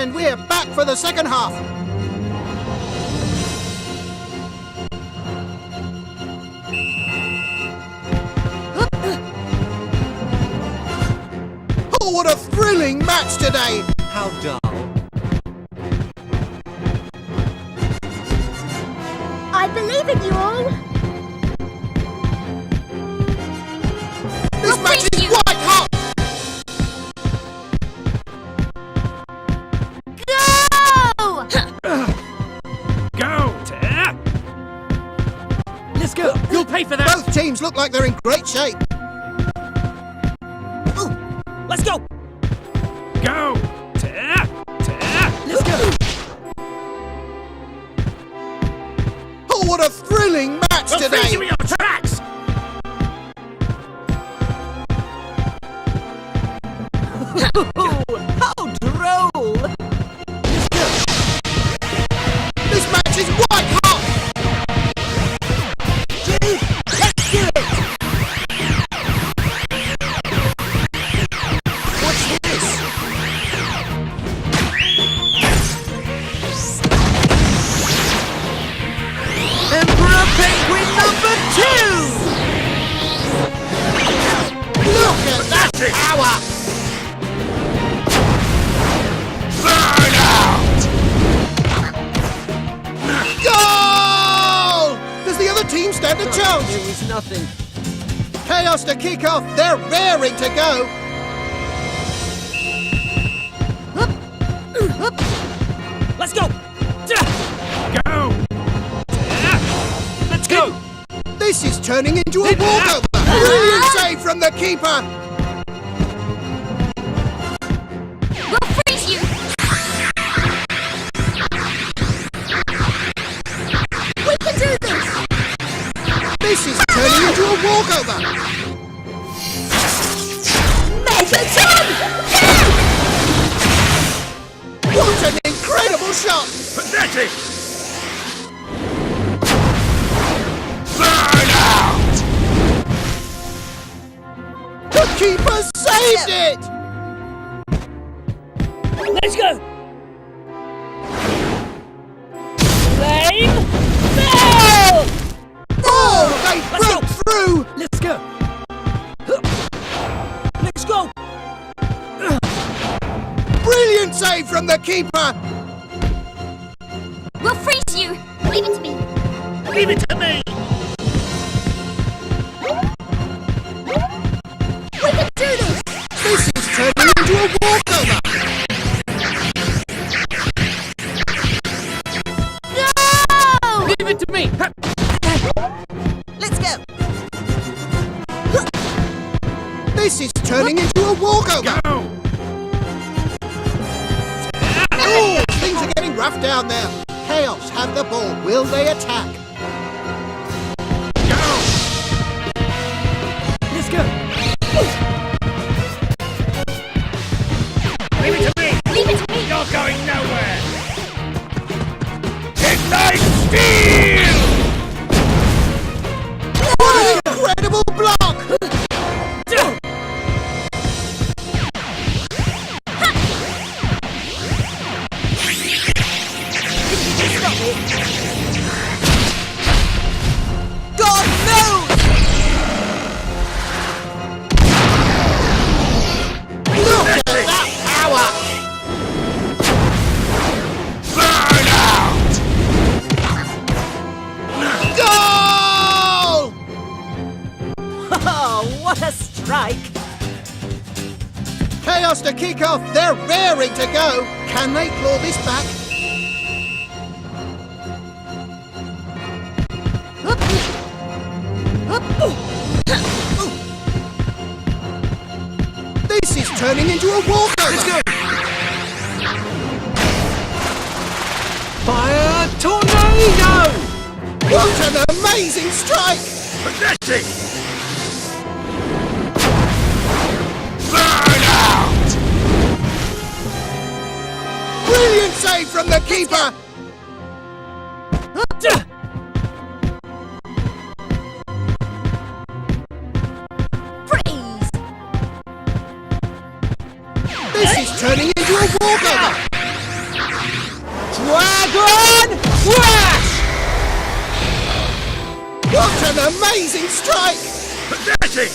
And we're back for the second half. Oh, what a thrilling match today! How dull. I believe in you all. This match is white hot! Go, Tear! Let's go. You'll pay for that. Both teams look like they're in great shape. Let's go. Go, Tear! Tear! Let's go. Oh, what a thrilling match We'll today! freeze you in your tracks. How droll! This match is white hot! Dude, let's do it! What's this? Emperor Penguin number 2! Look at that power! Burn out! Goal! Does the other team stand a chance? It was nothing. Chaos to kick off. They're raring to go. Let's go. Go. Let's go. This is turning into a walkover. Brilliant save from the keeper. We'll freeze you. We can do this. This is turning into a walkover. Megaton! What an incredible shot. Pathetic. Burn out. The keeper saved it. Let's go. Flame. Bell. Oh, they Let's broke through. Let's go. Let's go. Brilliant save from the keeper. We'll freeze you. Leave it to me. Leave it to me. We can do this. This is turning into a walkover. No! Leave it to me. Let's go! This is turning into a walkover. Go. Oh, things are getting rough down there. Chaos have the ball. Will they attack? Go. Let's go. Leave it to me. Leave it to me. You're going nowhere. Ignite steel. What an incredible block! God knows! Look at that power! Burn out. Goal! Oh, what a strike! Chaos to kick off. They're raring to go. Can they claw this back? This is turning into a walkover. Let's go. Fire tornado! What an amazing strike! Pathetic. Burn out. Brilliant save from the keeper. Freeze. This is turning into a walkover. amazing strike! Pathetic!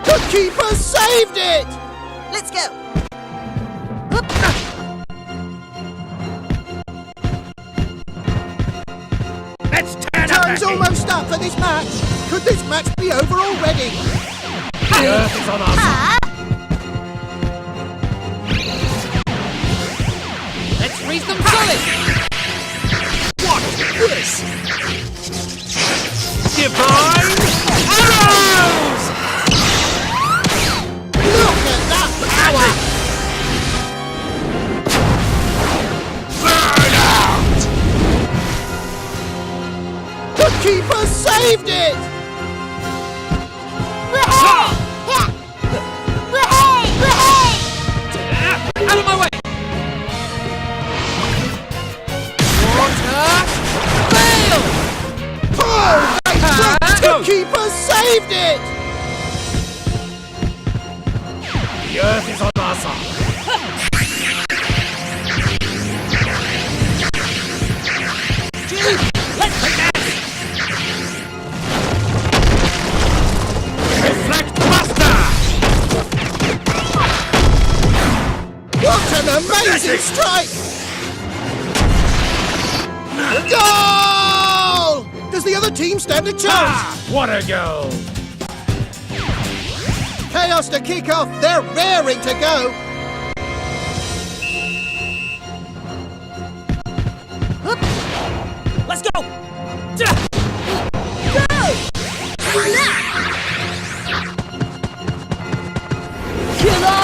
The keeper saved it! Let's go. Let's turn up Time's the heat. almost up for this match. Could this match be over already? The earth is on our side. Let's freeze them solid. What's this? Divine arrows! Look at that power! Burn out! The keeper saved it! Wahey! Wahey! Wahey! Out of my way. Water. Fail. Oh, they broke! The keeper saved it! The earth is on our side. Let's take that. Reflect Buster! What an amazing strike! Goal! Does the other team stand a chance? Ah, what a goal! Chaos to kick off. They're raring to go. Let's go. Killer!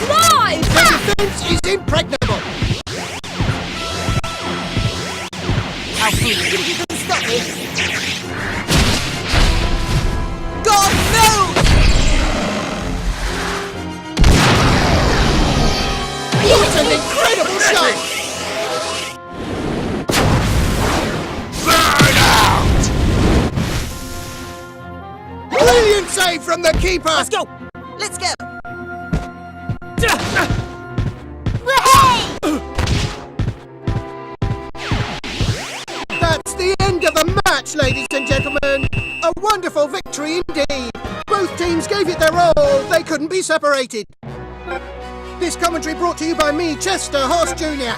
Fly! The defense is impregnable. How soon you can stop me? God no! What an incredible shot! Burn out! Brilliant save from the keeper. Let's go. Let's go. Wahey! That's the end of the match, ladies and gentlemen. A wonderful victory indeed. Both teams gave it their all. They couldn't be separated. This commentary brought to you by me, Chester Horse Jr.